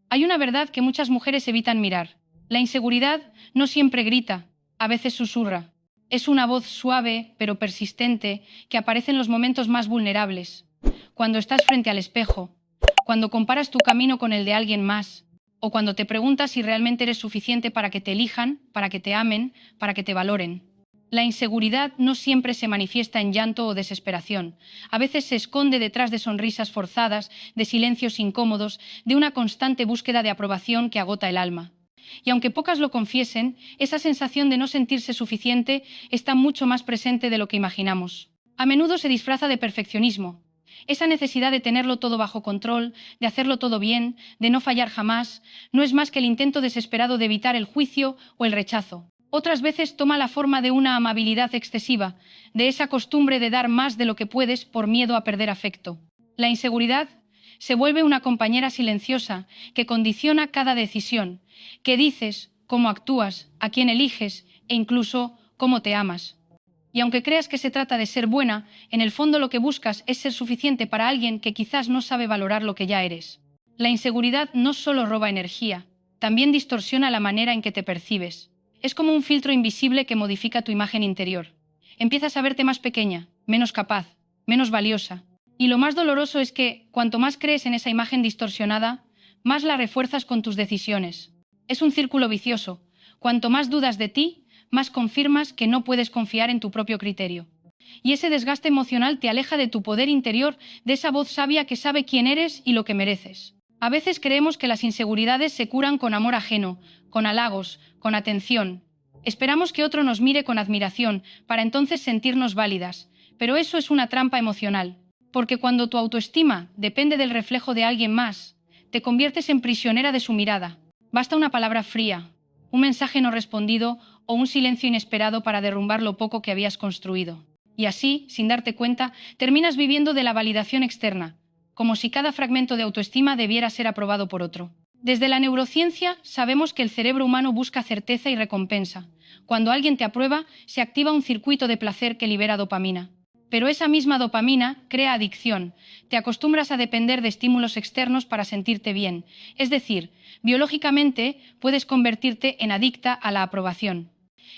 Hay una verdad que muchas mujeres evitan mirar. La inseguridad no siempre grita, a veces susurra. Es una voz suave, pero persistente, que aparece en los momentos más vulnerables. Cuando estás frente al espejo, cuando comparas tu camino con el de alguien más, o cuando te preguntas si realmente eres suficiente para que te elijan, para que te amen, para que te valoren. La inseguridad no siempre se manifiesta en llanto o desesperación. A veces se esconde detrás de sonrisas forzadas, de silencios incómodos, de una constante búsqueda de aprobación que agota el alma. Y aunque pocas lo confiesen, esa sensación de no sentirse suficiente está mucho más presente de lo que imaginamos. A menudo se disfraza de perfeccionismo. Esa necesidad de tenerlo todo bajo control, de hacerlo todo bien, de no fallar jamás, no es más que el intento desesperado de evitar el juicio o el rechazo. Otras veces toma la forma de una amabilidad excesiva, de esa costumbre de dar más de lo que puedes por miedo a perder afecto. La inseguridad se vuelve una compañera silenciosa que condiciona cada decisión, qué dices, cómo actúas, a quién eliges e incluso cómo te amas. Y aunque creas que se trata de ser buena, en el fondo lo que buscas es ser suficiente para alguien que quizás no sabe valorar lo que ya eres. La inseguridad no solo roba energía, también distorsiona la manera en que te percibes. Es como un filtro invisible que modifica tu imagen interior. Empiezas a verte más pequeña, menos capaz, menos valiosa. Y lo más doloroso es que, cuanto más crees en esa imagen distorsionada, más la refuerzas con tus decisiones. Es un círculo vicioso. Cuanto más dudas de ti, más confirmas que no puedes confiar en tu propio criterio. Y ese desgaste emocional te aleja de tu poder interior, de esa voz sabia que sabe quién eres y lo que mereces. A veces creemos que las inseguridades se curan con amor ajeno, con halagos, con atención. Esperamos que otro nos mire con admiración, para entonces sentirnos válidas. Pero eso es una trampa emocional. Porque cuando tu autoestima depende del reflejo de alguien más, te conviertes en prisionera de su mirada. Basta una palabra fría, un mensaje no respondido o un silencio inesperado para derrumbar lo poco que habías construido. Y así, sin darte cuenta, terminas viviendo de la validación externa, como si cada fragmento de autoestima debiera ser aprobado por otro. Desde la neurociencia sabemos que el cerebro humano busca certeza y recompensa. Cuando alguien te aprueba, se activa un circuito de placer que libera dopamina. Pero esa misma dopamina crea adicción. Te acostumbras a depender de estímulos externos para sentirte bien. Es decir, biológicamente puedes convertirte en adicta a la aprobación.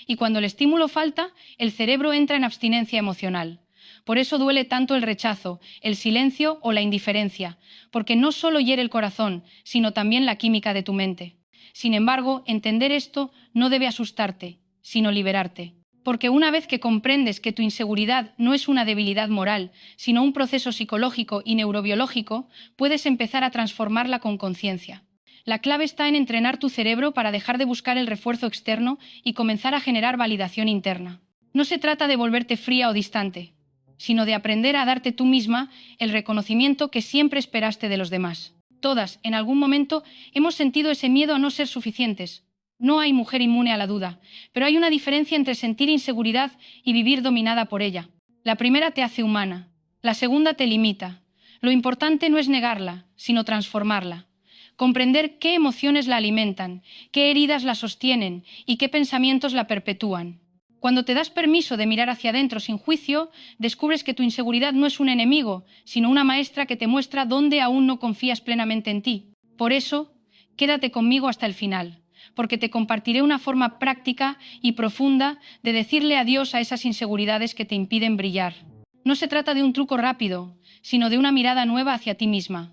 Y cuando el estímulo falta, el cerebro entra en abstinencia emocional. Por eso duele tanto el rechazo, el silencio o la indiferencia, porque no solo hiere el corazón, sino también la química de tu mente. Sin embargo, entender esto no debe asustarte, sino liberarte. Porque una vez que comprendes que tu inseguridad no es una debilidad moral, sino un proceso psicológico y neurobiológico, puedes empezar a transformarla con conciencia. La clave está en entrenar tu cerebro para dejar de buscar el refuerzo externo y comenzar a generar validación interna. No se trata de volverte fría o distante, sino de aprender a darte tú misma el reconocimiento que siempre esperaste de los demás. Todas, en algún momento, hemos sentido ese miedo a no ser suficientes. No hay mujer inmune a la duda, pero hay una diferencia entre sentir inseguridad y vivir dominada por ella. La primera te hace humana, la segunda te limita. Lo importante no es negarla, sino transformarla. Comprender qué emociones la alimentan, qué heridas la sostienen y qué pensamientos la perpetúan. Cuando te das permiso de mirar hacia adentro sin juicio, descubres que tu inseguridad no es un enemigo, sino una maestra que te muestra dónde aún no confías plenamente en ti. Por eso, quédate conmigo hasta el final, porque te compartiré una forma práctica y profunda de decirle adiós a esas inseguridades que te impiden brillar. No se trata de un truco rápido, sino de una mirada nueva hacia ti misma.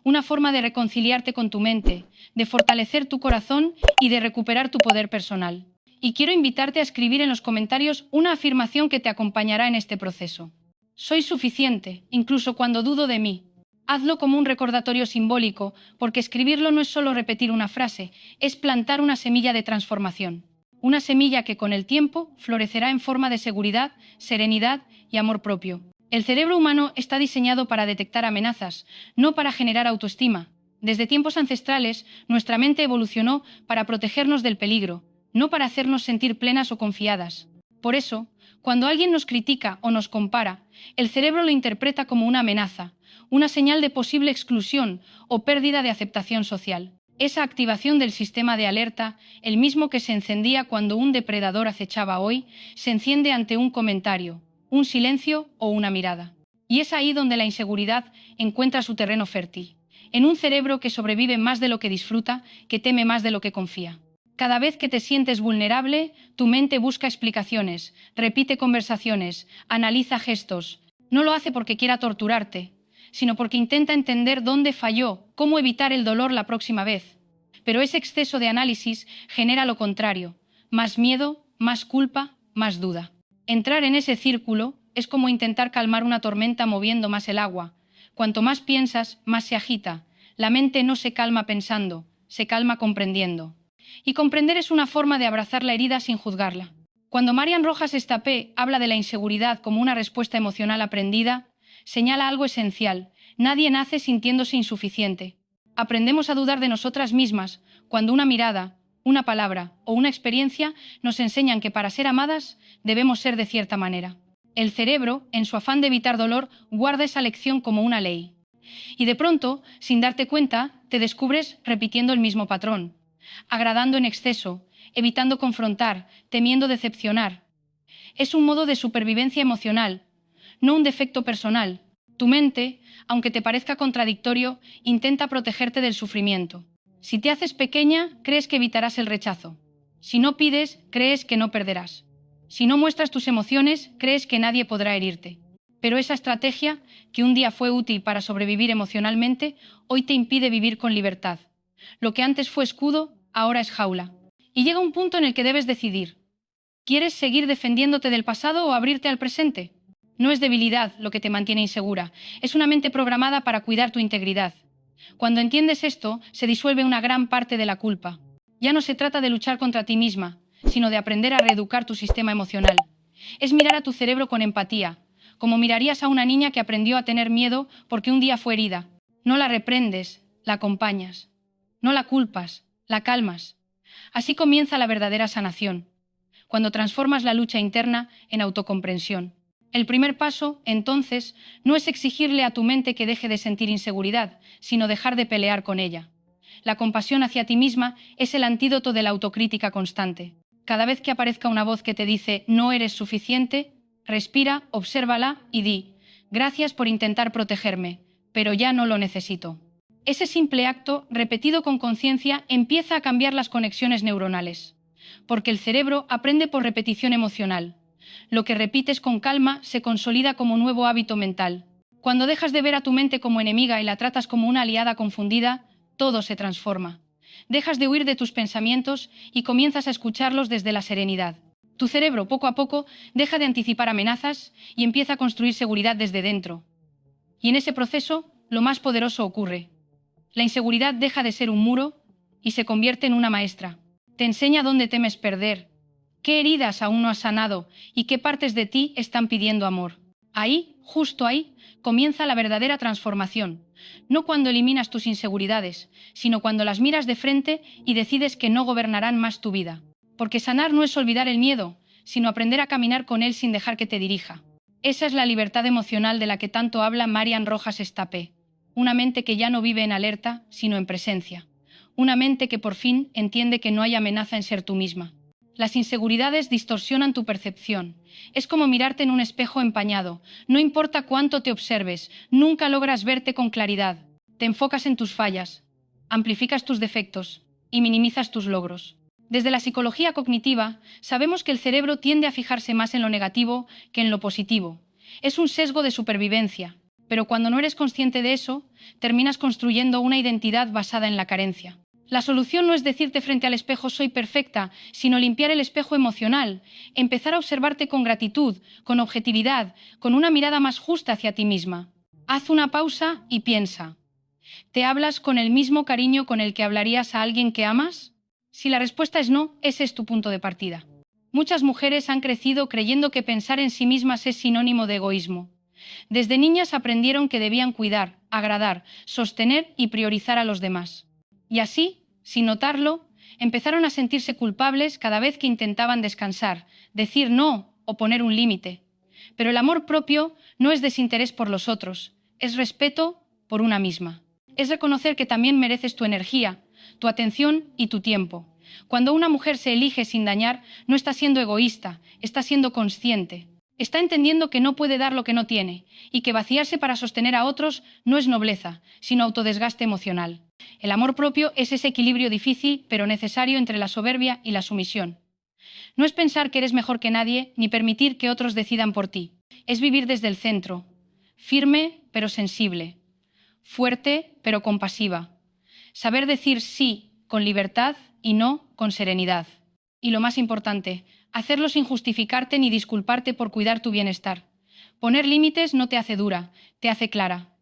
Una forma de reconciliarte con tu mente, de fortalecer tu corazón y de recuperar tu poder personal. Y quiero invitarte a escribir en los comentarios una afirmación que te acompañará en este proceso. Soy suficiente, incluso cuando dudo de mí. Hazlo como un recordatorio simbólico, porque escribirlo no es solo repetir una frase, es plantar una semilla de transformación. Una semilla que con el tiempo florecerá en forma de seguridad, serenidad y amor propio. El cerebro humano está diseñado para detectar amenazas, no para generar autoestima. Desde tiempos ancestrales, nuestra mente evolucionó para protegernos del peligro, no para hacernos sentir plenas o confiadas. Por eso, cuando alguien nos critica o nos compara, el cerebro lo interpreta como una amenaza, una señal de posible exclusión o pérdida de aceptación social. Esa activación del sistema de alerta, el mismo que se encendía cuando un depredador acechaba hoy, se enciende ante un comentario, un silencio o una mirada. Y es ahí donde la inseguridad encuentra su terreno fértil. en un cerebro que sobrevive más de lo que disfruta, que teme más de lo que confía. Cada vez que te sientes vulnerable, tu mente busca explicaciones, repite conversaciones, analiza gestos. No lo hace porque quiera torturarte, sino porque intenta entender dónde falló, cómo evitar el dolor la próxima vez. Pero ese exceso de análisis genera lo contrario: más miedo, más culpa, más duda. Entrar en ese círculo es como intentar calmar una tormenta moviendo más el agua. Cuanto más piensas, más se agita. La mente no se calma pensando, se calma comprendiendo. Y comprender es una forma de abrazar la herida sin juzgarla. Cuando Marian Rojas Estapé habla de la inseguridad como una respuesta emocional aprendida, señala algo esencial: nadie nace sintiéndose insuficiente. Aprendemos a dudar de nosotras mismas cuando una mirada, una palabra o una experiencia nos enseñan que para ser amadas debemos ser de cierta manera. El cerebro, en su afán de evitar dolor, guarda esa lección como una ley. Y de pronto, sin darte cuenta, te descubres repitiendo el mismo patrón, agradando en exceso, evitando confrontar, temiendo decepcionar. Es un modo de supervivencia emocional, no un defecto personal. Tu mente, aunque te parezca contradictorio, intenta protegerte del sufrimiento. Si te haces pequeña, crees que evitarás el rechazo. Si no pides, crees que no perderás. Si no muestras tus emociones, crees que nadie podrá herirte. Pero esa estrategia, que un día fue útil para sobrevivir emocionalmente, hoy te impide vivir con libertad. Lo que antes fue escudo, ahora es jaula. Y llega un punto en el que debes decidir: ¿quieres seguir defendiéndote del pasado o abrirte al presente? No es debilidad lo que te mantiene insegura, es una mente programada para cuidar tu integridad. Cuando entiendes esto, se disuelve una gran parte de la culpa. Ya no se trata de luchar contra ti misma, sino de aprender a reeducar tu sistema emocional. Es mirar a tu cerebro con empatía, como mirarías a una niña que aprendió a tener miedo porque un día fue herida. No la reprendes, la acompañas. No la culpas, la calmas. Así comienza la verdadera sanación, cuando transformas la lucha interna en autocomprensión. El primer paso, entonces, no es exigirle a tu mente que deje de sentir inseguridad, sino dejar de pelear con ella. La compasión hacia ti misma es el antídoto de la autocrítica constante. Cada vez que aparezca una voz que te dice «no eres suficiente», respira, obsérvala y di «gracias por intentar protegerme, pero ya no lo necesito». Ese simple acto, repetido con conciencia, empieza a cambiar las conexiones neuronales. Porque el cerebro aprende por repetición emocional. Lo que repites con calma se consolida como nuevo hábito mental. Cuando dejas de ver a tu mente como enemiga y la tratas como una aliada confundida, todo se transforma. Dejas de huir de tus pensamientos y comienzas a escucharlos desde la serenidad. Tu cerebro, poco a poco, deja de anticipar amenazas y empieza a construir seguridad desde dentro. Y en ese proceso, lo más poderoso ocurre. La inseguridad deja de ser un muro y se convierte en una maestra. Te enseña dónde temes perder, qué heridas aún no has sanado y qué partes de ti están pidiendo amor. Ahí, justo ahí, comienza la verdadera transformación. No cuando eliminas tus inseguridades, sino cuando las miras de frente y decides que no gobernarán más tu vida. Porque sanar no es olvidar el miedo, sino aprender a caminar con él sin dejar que te dirija. Esa es la libertad emocional de la que tanto habla Marian Rojas Estapé. Una mente que ya no vive en alerta, sino en presencia. Una mente que por fin entiende que no hay amenaza en ser tú misma. Las inseguridades distorsionan tu percepción. Es como mirarte en un espejo empañado. No importa cuánto te observes, nunca logras verte con claridad. Te enfocas en tus fallas, amplificas tus defectos y minimizas tus logros. Desde la psicología cognitiva, sabemos que el cerebro tiende a fijarse más en lo negativo que en lo positivo. Es un sesgo de supervivencia, pero cuando no eres consciente de eso, terminas construyendo una identidad basada en la carencia. La solución no es decirte frente al espejo «soy perfecta», sino limpiar el espejo emocional, empezar a observarte con gratitud, con objetividad, con una mirada más justa hacia ti misma. Haz una pausa y piensa. ¿Te hablas con el mismo cariño con el que hablarías a alguien que amas? Si la respuesta es no, ese es tu punto de partida. Muchas mujeres han crecido creyendo que pensar en sí mismas es sinónimo de egoísmo. Desde niñas aprendieron que debían cuidar, agradar, sostener y priorizar a los demás. Y así, sin notarlo, empezaron a sentirse culpables cada vez que intentaban descansar, decir no o poner un límite. Pero el amor propio no es desinterés por los otros, es respeto por una misma. Es reconocer que también mereces tu energía, tu atención y tu tiempo. Cuando una mujer se elige sin dañar, no está siendo egoísta, está siendo consciente. Está entendiendo que no puede dar lo que no tiene y que vaciarse para sostener a otros no es nobleza, sino autodesgaste emocional. El amor propio es ese equilibrio difícil pero necesario entre la soberbia y la sumisión. No es pensar que eres mejor que nadie ni permitir que otros decidan por ti. Es vivir desde el centro, firme pero sensible, fuerte pero compasiva. Saber decir sí con libertad y no con serenidad. Y lo más importante, hacerlo sin justificarte ni disculparte por cuidar tu bienestar. Poner límites no te hace dura, te hace clara.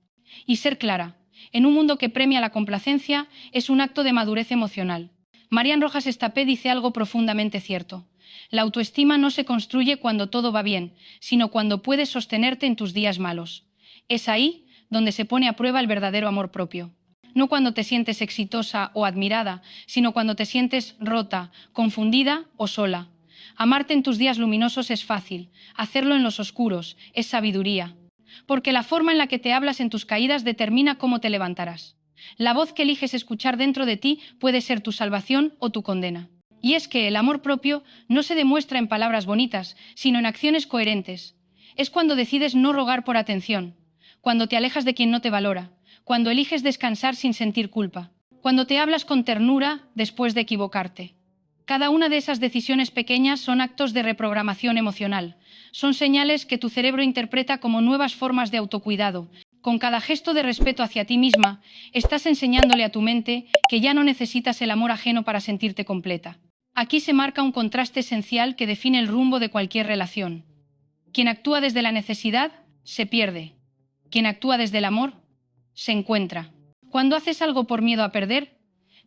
Y ser clara, en un mundo que premia la complacencia, es un acto de madurez emocional. Marian Rojas Estapé dice algo profundamente cierto. La autoestima no se construye cuando todo va bien, sino cuando puedes sostenerte en tus días malos. Es ahí donde se pone a prueba el verdadero amor propio. No cuando te sientes exitosa o admirada, sino cuando te sientes rota, confundida o sola. Amarte en tus días luminosos es fácil, hacerlo en los oscuros es sabiduría. Porque la forma en la que te hablas en tus caídas determina cómo te levantarás. La voz que eliges escuchar dentro de ti puede ser tu salvación o tu condena. Y es que el amor propio no se demuestra en palabras bonitas, sino en acciones coherentes. Es cuando decides no rogar por atención, cuando te alejas de quien no te valora, cuando eliges descansar sin sentir culpa, cuando te hablas con ternura después de equivocarte. Cada una de esas decisiones pequeñas son actos de reprogramación emocional. Son señales que tu cerebro interpreta como nuevas formas de autocuidado. Con cada gesto de respeto hacia ti misma, estás enseñándole a tu mente que ya no necesitas el amor ajeno para sentirte completa. Aquí se marca un contraste esencial que define el rumbo de cualquier relación. Quien actúa desde la necesidad, se pierde. Quien actúa desde el amor, se encuentra. Cuando haces algo por miedo a perder,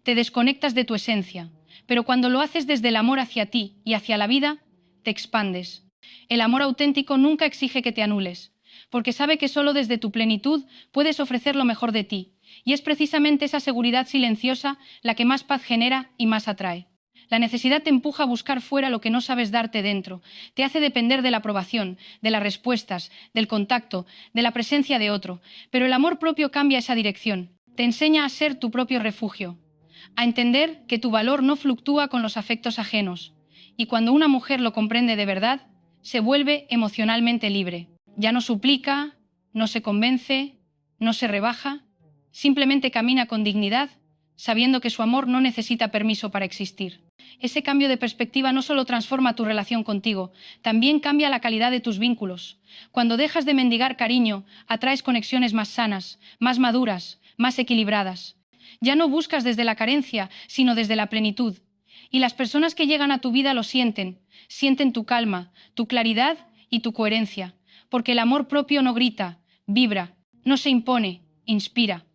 te desconectas de tu esencia. Pero cuando lo haces desde el amor hacia ti y hacia la vida, te expandes. El amor auténtico nunca exige que te anules, porque sabe que solo desde tu plenitud puedes ofrecer lo mejor de ti, y es precisamente esa seguridad silenciosa la que más paz genera y más atrae. La necesidad te empuja a buscar fuera lo que no sabes darte dentro, te hace depender de la aprobación, de las respuestas, del contacto, de la presencia de otro, pero el amor propio cambia esa dirección, te enseña a ser tu propio refugio, a entender que tu valor no fluctúa con los afectos ajenos, y cuando una mujer lo comprende de verdad, se vuelve emocionalmente libre. Ya no suplica, no se convence, no se rebaja, simplemente camina con dignidad, sabiendo que su amor no necesita permiso para existir. Ese cambio de perspectiva no solo transforma tu relación contigo, también cambia la calidad de tus vínculos. Cuando dejas de mendigar cariño, atraes conexiones más sanas, más maduras, más equilibradas. Ya no buscas desde la carencia, sino desde la plenitud. Y las personas que llegan a tu vida lo sienten, sienten tu calma, tu claridad y tu coherencia, porque el amor propio no grita, vibra, no se impone, inspira.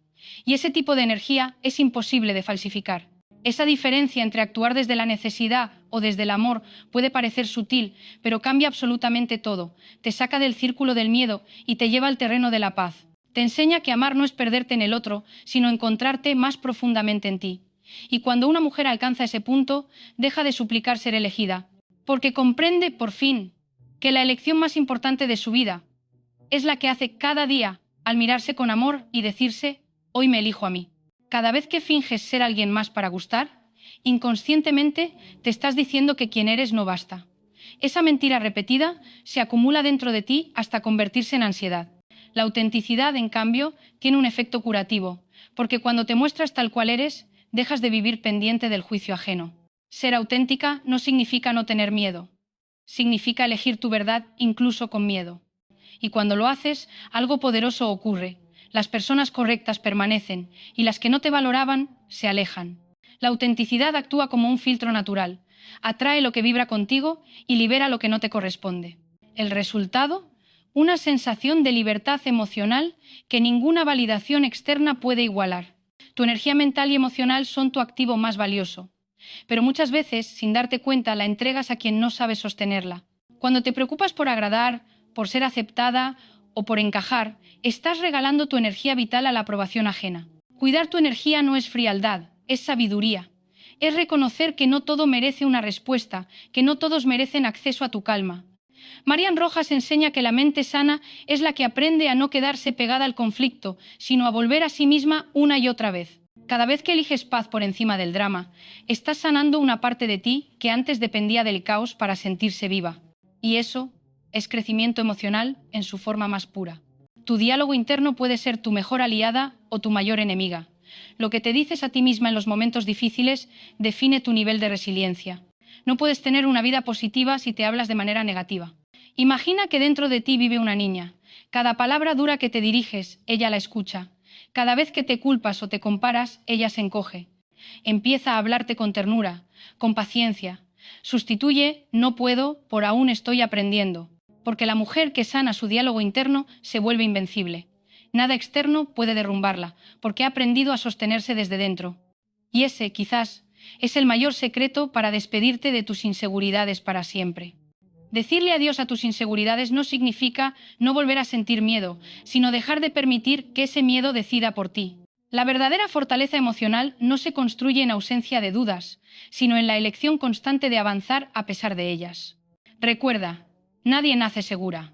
Y ese tipo de energía es imposible de falsificar. Esa diferencia entre actuar desde la necesidad o desde el amor puede parecer sutil, pero cambia absolutamente todo. Te saca del círculo del miedo y te lleva al terreno de la paz. Te enseña que amar no es perderte en el otro, sino encontrarte más profundamente en ti. Y cuando una mujer alcanza ese punto, deja de suplicar ser elegida, porque comprende, por fin, que la elección más importante de su vida es la que hace cada día al mirarse con amor y decirse, hoy me elijo a mí. Cada vez que finges ser alguien más para gustar, inconscientemente te estás diciendo que quien eres no basta. Esa mentira repetida se acumula dentro de ti hasta convertirse en ansiedad. La autenticidad, en cambio, tiene un efecto curativo, porque cuando te muestras tal cual eres, dejas de vivir pendiente del juicio ajeno. Ser auténtica no significa no tener miedo, significa elegir tu verdad incluso con miedo. Y cuando lo haces, algo poderoso ocurre. Las personas correctas permanecen y las que no te valoraban se alejan. La autenticidad actúa como un filtro natural, atrae lo que vibra contigo y libera lo que no te corresponde. El resultado, una sensación de libertad emocional que ninguna validación externa puede igualar. Tu energía mental y emocional son tu activo más valioso, pero muchas veces, sin darte cuenta, la entregas a quien no sabe sostenerla. Cuando te preocupas por agradar, por ser aceptada o por encajar, estás regalando tu energía vital a la aprobación ajena. Cuidar tu energía no es frialdad, es sabiduría. Es reconocer que no todo merece una respuesta, que no todos merecen acceso a tu calma. Marian Rojas enseña que la mente sana es la que aprende a no quedarse pegada al conflicto, sino a volver a sí misma una y otra vez. Cada vez que eliges paz por encima del drama, estás sanando una parte de ti que antes dependía del caos para sentirse viva. Y eso es crecimiento emocional en su forma más pura. Tu diálogo interno puede ser tu mejor aliada o tu mayor enemiga. Lo que te dices a ti misma en los momentos difíciles define tu nivel de resiliencia. No puedes tener una vida positiva si te hablas de manera negativa. Imagina que dentro de ti vive una niña. Cada palabra dura que te diriges, ella la escucha. Cada vez que te culpas o te comparas, ella se encoge. Empieza a hablarte con ternura, con paciencia. Sustituye no puedo por aún estoy aprendiendo, porque la mujer que sana su diálogo interno se vuelve invencible. Nada externo puede derrumbarla, porque ha aprendido a sostenerse desde dentro. Y ese, quizás, es el mayor secreto para despedirte de tus inseguridades para siempre. Decirle adiós a tus inseguridades no significa no volver a sentir miedo, sino dejar de permitir que ese miedo decida por ti. La verdadera fortaleza emocional no se construye en ausencia de dudas, sino en la elección constante de avanzar a pesar de ellas. Recuerda, nadie nace segura.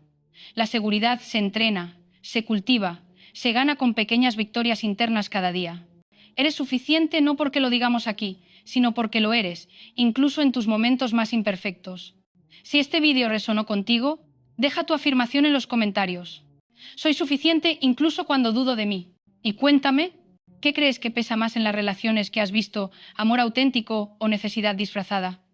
La seguridad se entrena, se cultiva, se gana con pequeñas victorias internas cada día. Eres suficiente no porque lo digamos aquí, sino porque lo eres, incluso en tus momentos más imperfectos. Si este vídeo resonó contigo, deja tu afirmación en los comentarios. Soy suficiente incluso cuando dudo de mí. Y cuéntame, ¿qué crees que pesa más en las relaciones que has visto, amor auténtico o necesidad disfrazada?